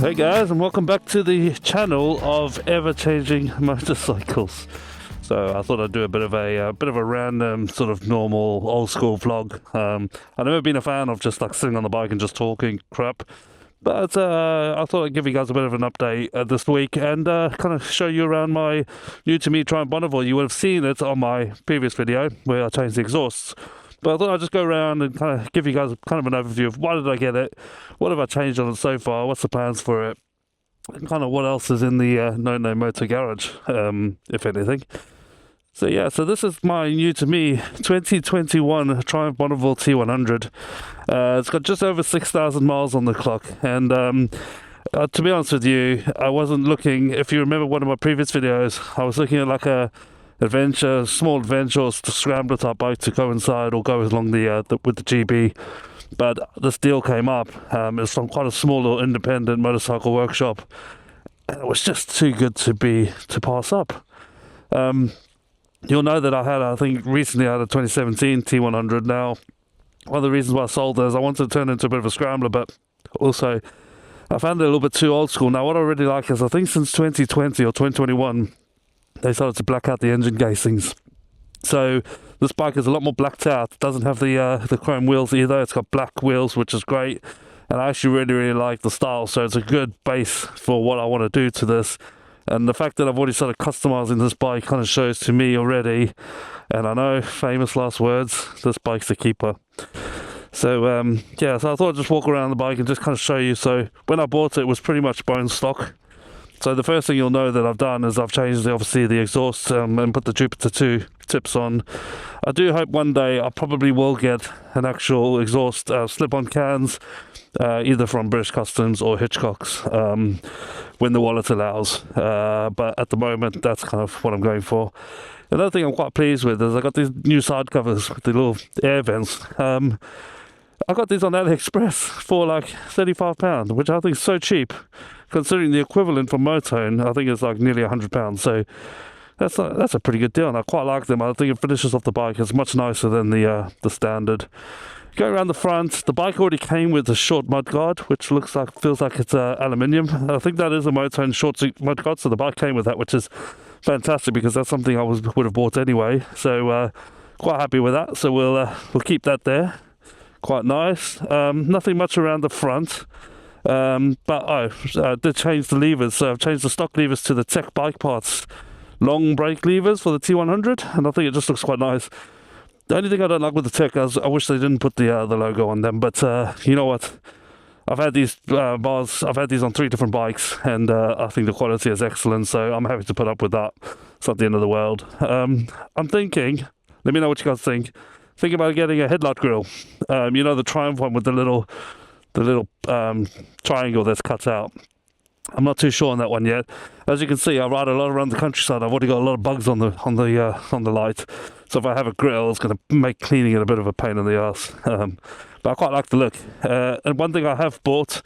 Hey guys, and welcome back to the channel of ever-changing motorcycles. So I thought I'd do a bit of a random sort of normal old school vlog. I've never been a fan of just like sitting on the bike and just talking crap, but I thought I'd give you guys a bit of an update this week and kind of show you around my new to me Triumph Bonneville. You would have seen it on my previous video where I changed the exhausts. But I thought I'd just go around and kind of give you guys kind of an overview of why did I get it, what have I changed on it so far, what's the plans for it, and kind of what else is in the No Motor garage, if anything. So yeah, so this is my new to me 2021 Triumph Bonneville T100. It's got just over 6,000 miles on the clock, and to be honest with you, I wasn't looking, if you remember one of my previous videos, I was looking at like a small adventure or scrambler type bike to coincide or go along with the GB. But this deal came up. It's from quite a small little independent motorcycle workshop, and it was just too good to pass up. You'll know that I think recently I had a 2017 T100. Now, one of the reasons why I sold it is I wanted to turn it into a bit of a scrambler, but also I found it a little bit too old school. Now, what I really like is I think since 2020 or 2021, they started to black out the engine casings. So this bike is a lot more blacked out. It doesn't have the chrome wheels either. It's got black wheels, which is great. And I actually really like the style. So it's a good base for what I want to do to this. And the fact that I've already started customizing this bike kind of shows to me already. And I know, famous last words, this bike's a keeper. So yeah, so I thought I'd just walk around the bike and just kind of show you. So when I bought it was pretty much bone stock. So the first thing you'll know that I've done is I've changed obviously the exhaust and put the Jupiter 2 tips on. I do hope one day I probably will get an actual exhaust slip-on cans, either from British Customs or Hitchcock's, when the wallet allows. But at the moment, that's kind of what I'm going for. Another thing I'm quite pleased with is I got these new side covers with the little air vents. I got these on Aliexpress for like £35, which I think is so cheap, considering the equivalent for Motone, I think it's like nearly £100. So that's a pretty good deal, and I quite like them. I think it finishes off the bike. It's much nicer than the standard. Going around the front, the bike already came with a short mudguard, which feels like it's aluminium. I think that is a Motone short mudguard, so the bike came with that, which is fantastic because that's something I would have bought anyway. So quite happy with that. So we'll keep that there. Quite nice. Nothing much around the front. But I did change the levers. So I've changed the stock levers to the Tech Bike Parts long brake levers for the T100, and I think it just looks quite nice. The only thing I don't like with the Tech is I wish they didn't put the logo on them, but you know what? I've had these bars, I've had these on 3 different bikes, and I think the quality is excellent, so I'm happy to put up with that. It's not the end of the world. I'm thinking, let me know what you guys think. Think about getting a headlight grille. You know, the Triumph one with the little triangle that's cut out. I'm not too sure on that one yet. As you can see, I ride a lot around the countryside. I've already got a lot of bugs on the light. So if I have a grille, it's going to make cleaning it a bit of a pain in the ass. But I quite like the look. And one thing I have bought,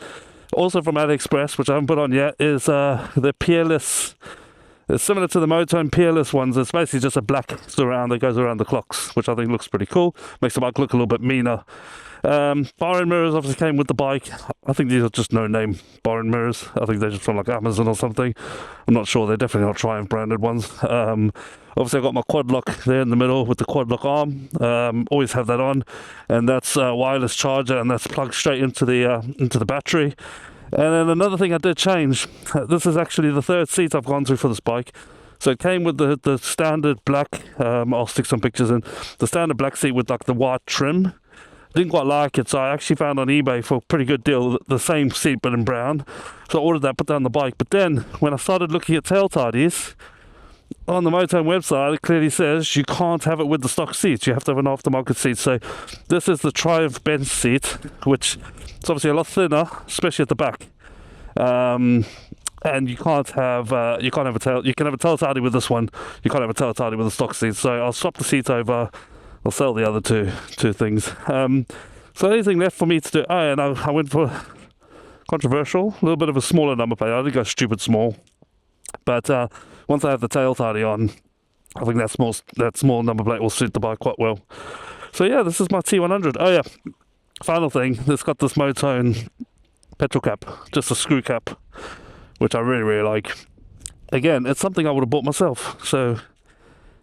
also from Aliexpress, which I haven't put on yet, is the Peerless. It's similar to the Motone Peerless ones. It's basically just a black surround that goes around the clocks, which I think looks pretty cool. Makes the bike look a little bit meaner. Bar and mirrors obviously came with the bike. I think these are just no-name bar and mirrors. I think they're just from like Amazon or something. I'm not sure. They're definitely not Triumph branded ones. Obviously, I got my quad lock there in the middle with the quad lock arm. Always have that on, and that's a wireless charger, and that's plugged straight into the battery. And then another thing I did change. This is actually the third seat I've gone through for this bike. So it came with the standard black. I'll stick some pictures in. The standard black seat with like the white trim. Didn't quite like it, so I actually found on eBay for a pretty good deal the same seat but in brown. So I ordered that, put that on the bike. But then when I started looking at tail tidies on the Motone website, it clearly says you can't have it with the stock seats. You have to have an aftermarket seat. So this is the Triumph bench seat, which is obviously a lot thinner, especially at the back. And you can't have a tail. You can have a tail tidy with this one. You can't have a tail tidy with the stock seat. So I'll swap the seat over. I'll sell the other two things. So anything left for me to do? Oh, and I went for controversial, a little bit of a smaller number plate. I didn't go stupid small, but once I have the tail tidy on, I think that small number plate will suit the bike quite well. So yeah, this is my T100. Oh yeah, final thing. It's got this Motone petrol cap, just a screw cap, which I really like. Again, it's something I would have bought myself, so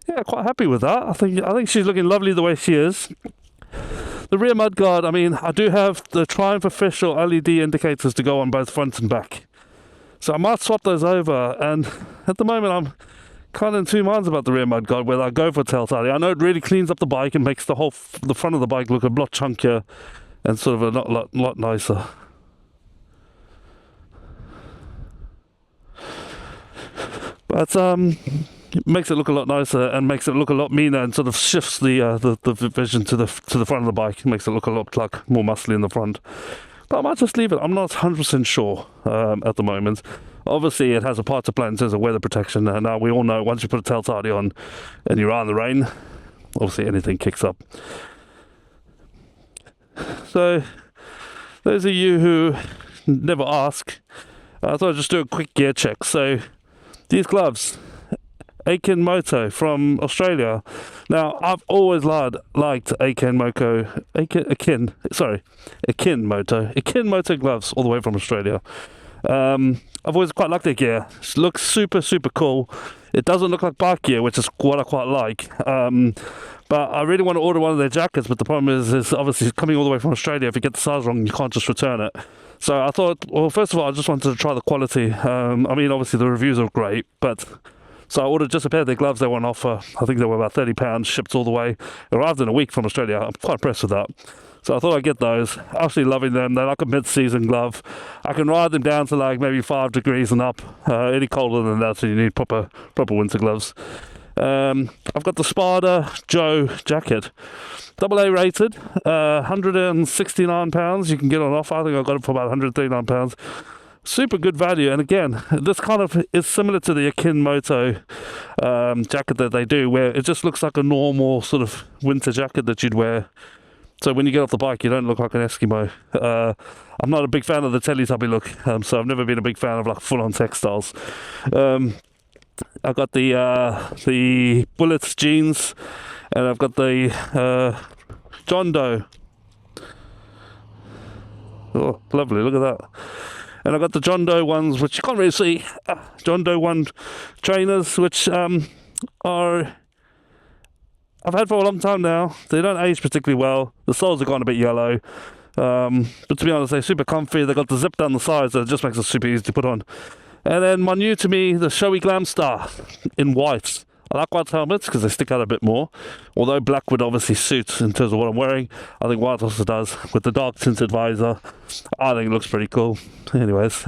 yeah, quite happy with that. I think she's looking lovely the way she is. The rear mudguard, I mean, I do have the Triumph official LED indicators to go on both front and back, so I might swap those over. And at the moment I'm kind of in two minds about the rear mudguard, whether I go for tail tidy. I know it really cleans up the bike and makes the front of the bike look a lot chunkier and sort of a lot nicer. But it makes it look a lot nicer and makes it look a lot meaner, and sort of shifts the vision to the front of the bike. It makes it look a lot like more muscly in the front. But I might just leave it. I'm not 100% sure at the moment. Obviously, it has a part to play in terms of weather protection. And now we all know once you put a tail tidy on and you're out in the rain, obviously anything kicks up. So those of you who never ask, I thought I'd just do a quick gear check. So these gloves, Akin Moto from Australia. Now, I've always liked Akin Moto gloves all the way from Australia. I've always quite liked their gear. It looks super cool. It doesn't look like bike gear, which is what I quite like. But I really want to order one of their jackets, but the problem is obviously coming all the way from Australia. If you get the size wrong, you can't just return it. So I thought, well, first of all, I just wanted to try the quality. I mean, obviously the reviews are great, but so I ordered just a pair of their gloves. They were on offer. I think they were about £30, shipped all the way. It arrived in a week from Australia. I'm quite impressed with that. So I thought I'd get those. Absolutely loving them. They're like a mid-season glove. I can ride them down to like maybe 5 degrees and up. Any colder than that, so you need proper winter gloves. I've got the Spada Joe jacket, AA rated, £169. You can get on offer. I think I got it for about £139. Super good value. And again, this kind of is similar to the Akin Moto jacket that they do, where it just looks like a normal sort of winter jacket that you'd wear. So when you get off the bike, you don't look like an Eskimo. I'm not a big fan of the Teletubby look, so I've never been a big fan of like full-on textiles. I've got the Bullets jeans, and I've got the John Doe. Oh, lovely! Look at that. And I've got the John Doe ones, which you can't really see. John Doe 1 trainers, which are I've had for a long time now. They don't age particularly well. The soles have gone a bit yellow. But to be honest, they're super comfy. They've got the zip down the sides, so it just makes it super easy to put on. And then my new to me, the Showy Glam Star in white. I like white helmets because they stick out a bit more. Although black would obviously suit in terms of what I'm wearing, I think white also does. With the dark tinted visor, I think it looks pretty cool. Anyways,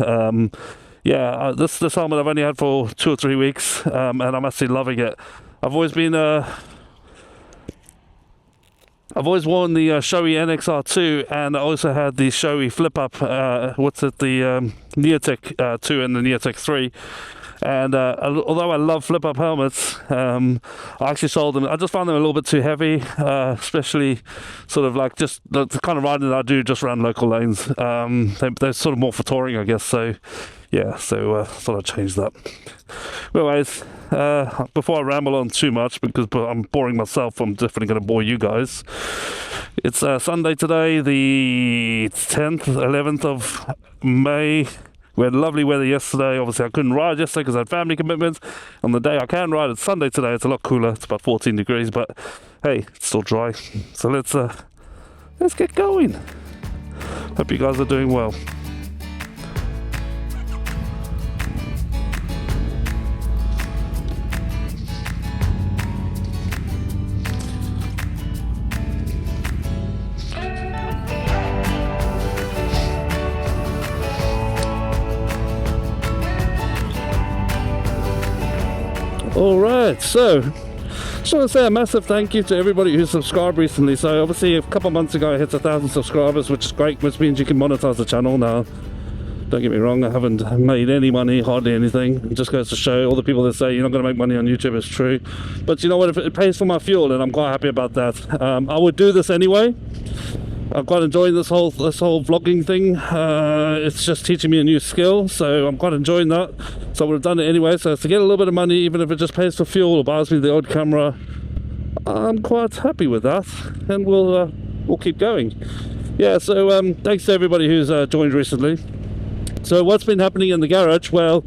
yeah, this helmet I've only had for 2 or 3 weeks, and I'm actually loving it. I've always worn the Showy NXR2, and I also had the Showy flip up, the Neotech 2 and the Neotech 3. And although I love flip up helmets, I actually sold them. I just found them a little bit too heavy, especially sort of like just the kind of riding that I do just around local lanes. They're sort of more for touring, I guess. So yeah, I thought I'd change that. Anyways, before I ramble on too much, because I'm boring myself, I'm definitely going to bore you guys. It's Sunday today, the 10th, 11th of May. We had lovely weather yesterday. Obviously, I couldn't ride yesterday because I had family commitments. On the day I can ride, it's Sunday today. It's a lot cooler. It's about 14 degrees, but hey, it's still dry. So let's get going. Hope you guys are doing well. Alright, so just want to say a massive thank you to everybody who subscribed recently. So obviously a couple months ago I hit 1,000 subscribers, which is great, which means you can monetize the channel now. Don't get me wrong, I haven't made any money, hardly anything. It just goes to show all the people that say you're not going to make money on YouTube is true. But you know what, if it pays for my fuel, and I'm quite happy about that. I would do this anyway. I'm quite enjoying this whole vlogging thing. It's just teaching me a new skill, so I'm quite enjoying that. So I would have done it anyway. So to get a little bit of money, even if it just pays for fuel or buys me the odd camera, I'm quite happy with that. And we'll keep going. yeah, so thanks to everybody who's joined recently. So what's been happening in the garage? Well,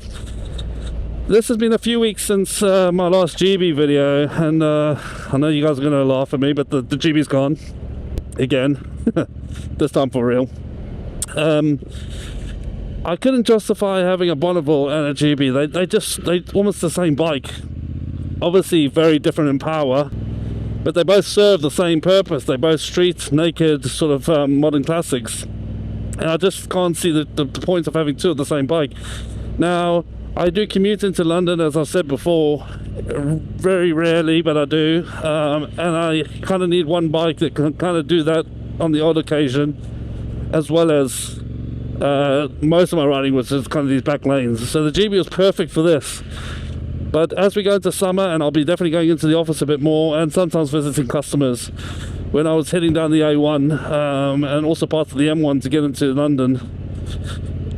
this has been a few weeks since my last GB video, and I know you guys are going to laugh at me, but the GB's gone again. This time for real. I couldn't justify having a Bonneville and a GB. They almost the same bike. Obviously very different in power, but they both serve the same purpose. They're both street naked sort of modern classics, and I just can't see the point of having two of the same bike. Now, I do commute into London, as I've said before, very rarely, but I do, and I kind of need one bike that can kind of do that on the odd occasion, as well as most of my riding was just kind of these back lanes. So the GB was perfect for this. But as we go into summer, and I'll be definitely going into the office a bit more, and sometimes visiting customers, when I was heading down the A1 and also parts of the M1 to get into London,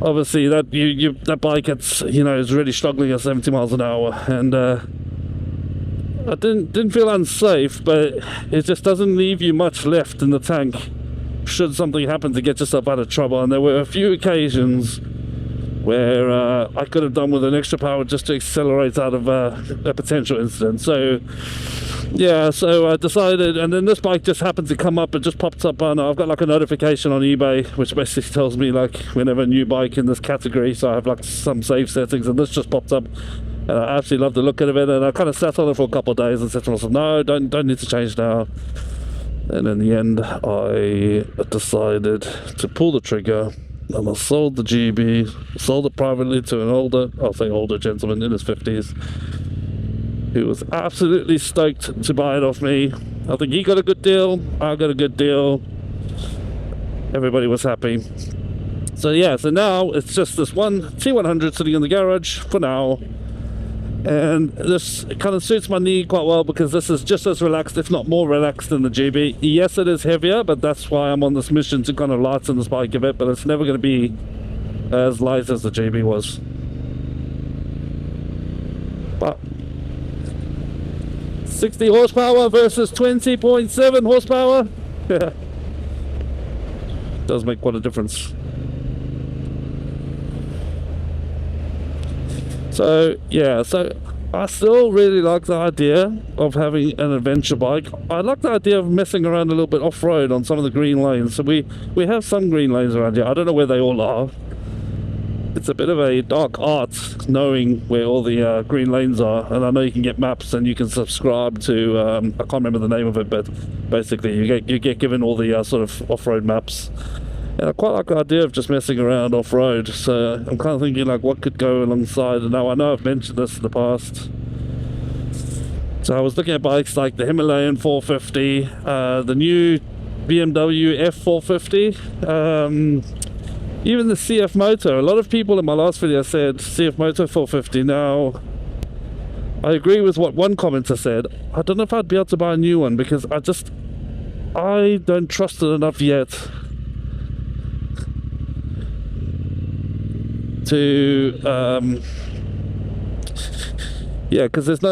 obviously that bike is really struggling at 70 miles an hour, and I didn't feel unsafe, but it just doesn't leave you much left in the tank should something happen to get yourself out of trouble. And there were a few occasions where I could have done with an extra power just to accelerate out of a potential incident. So yeah, so I decided, and then this bike just happened to come up. It just popped up on, I've got like a notification on eBay which basically tells me like whenever a new bike in this category, so I have like some save settings, and this just popped up, and I absolutely love the look of it, and I kind of sat on it for a couple of days and said to myself, no, don't need to change now. And in the end, I decided to pull the trigger, and I sold the GB, sold it privately to an older gentleman in his 50s, who was absolutely stoked to buy it off me. I think he got a good deal, I got a good deal, everybody was happy. So yeah, so now it's just this one T100 sitting in the garage for now. And this kind of suits my knee quite well, because this is just as relaxed, if not more relaxed, than the GB. Yes, it is heavier, but that's why I'm on this mission to kind of lighten this bike a bit, but it's never going to be as light as the GB was. But 60 horsepower versus 20.7 horsepower, yeah, does make quite a difference. So yeah, so I still really like the idea of having an adventure bike. I like the idea of messing around a little bit off-road on some of the green lanes. So we have some green lanes around here. I don't know where they all are. It's a bit of a dark art knowing where all the green lanes are, and I know you can get maps and you can subscribe to I can't remember the name of it, but basically you get given all the sort of off-road maps. And I quite like the idea of just messing around off-road, so I'm kind of thinking like what could go alongside. And now I know I've mentioned this in the past, so I was looking at bikes like the Himalayan 450, the new BMW F450, even the CF Moto. A lot of people in my last video said CF Moto 450. Now I agree with what one commenter said. I don't know if I'd be able to buy a new one, because I don't trust it enough yet to yeah, because it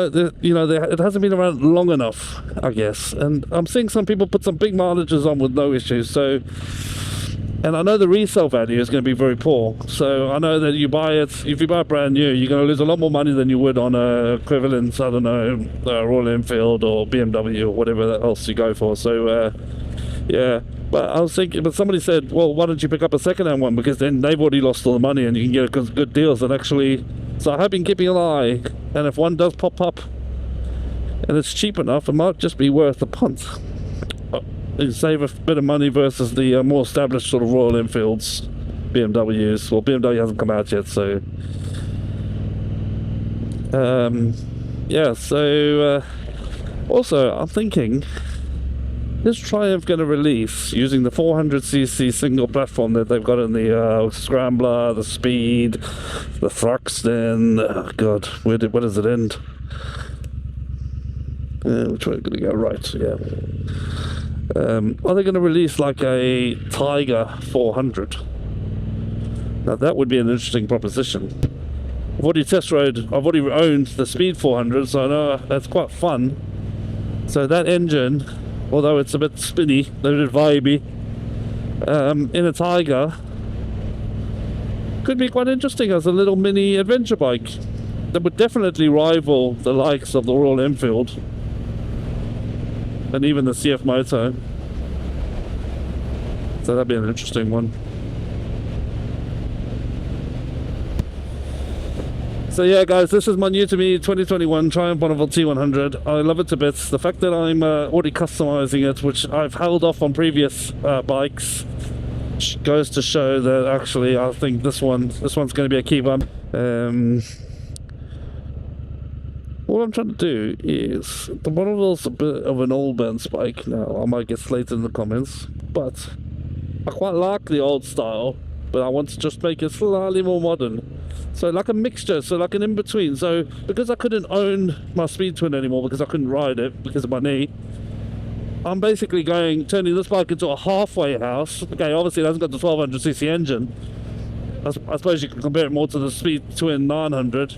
hasn't been around long enough, I guess, and I'm seeing some people put some big mileages on with no issues. So, and I know the resale value is going to be very poor, so I know that if you buy it brand new, you're going to lose a lot more money than you would on a equivalent, I don't know, Royal Enfield or BMW or whatever else you go for. So yeah, but I was thinking, but somebody said, well, why don't you pick up a second-hand one, because then they've already lost all the money and you can get good deals. And actually, so I have been keeping an eye, and if one does pop up and it's cheap enough, it might just be worth the punt. You save a bit of money versus the more established sort of Royal Enfields, BMWs. Well, BMW hasn't come out yet, so yeah. So also I'm thinking, is Triumph going to release using the 400cc single platform that they've got in the Scrambler, the Speed, the Thruxton? Oh God, where does it end? Which way are we going to go? Right, yeah. Are they going to release like a Tiger 400? Now that would be an interesting proposition. I've already owned the Speed 400, so I know that's quite fun. So that engine, although it's a bit spinny, a bit vibey, in a Tiger could be quite interesting as a little mini adventure bike that would definitely rival the likes of the Royal Enfield and even the CF Moto. So that'd be an interesting one. So yeah guys, this is my new to me 2021 Triumph Bonneville T100. I love it to bits. The fact that I'm already customizing it, which I've held off on previous bikes, goes to show that actually I think this one's going to be a key one. What I'm trying to do is, the Bonneville's a bit of an old man's bike now. I might get slated in the comments, but I quite like the old style, but I want to just make it slightly more modern. So like a mixture, so like an in-between. So because I couldn't own my Speed Twin anymore because I couldn't ride it because of my knee, I'm basically turning this bike into a halfway house. Okay, obviously it hasn't got the 1200cc engine. I suppose you can compare it more to the Speed Twin 900,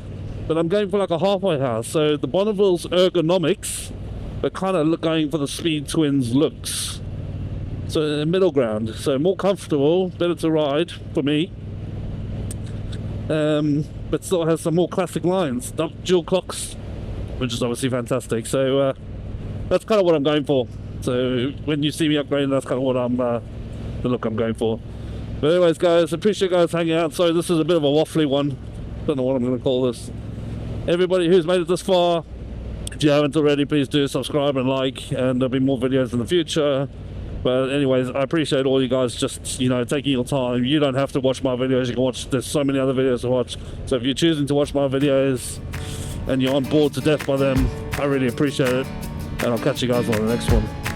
but I'm going for like a halfway house. So the Bonneville's ergonomics, but kind of going for the Speed Twin's looks. So a middle ground, so more comfortable, better to ride for me. But still has some more classic lines, dual clocks, which is obviously fantastic. So that's kind of what I'm going for. So when you see me upgrading, that's kind of what the look I'm going for. But anyways guys, appreciate you guys hanging out. So this is a bit of a waffly one, don't know what I'm going to call this. Everybody who's made it this far, if you haven't already, please do subscribe and like, and there'll be more videos in the future. But anyways, I appreciate all you guys just, you know, taking your time. You don't have to watch my videos, you can watch, there's so many other videos to watch. So if you're choosing to watch my videos and you're on board to death by them, I really appreciate it. And I'll catch you guys on the next one.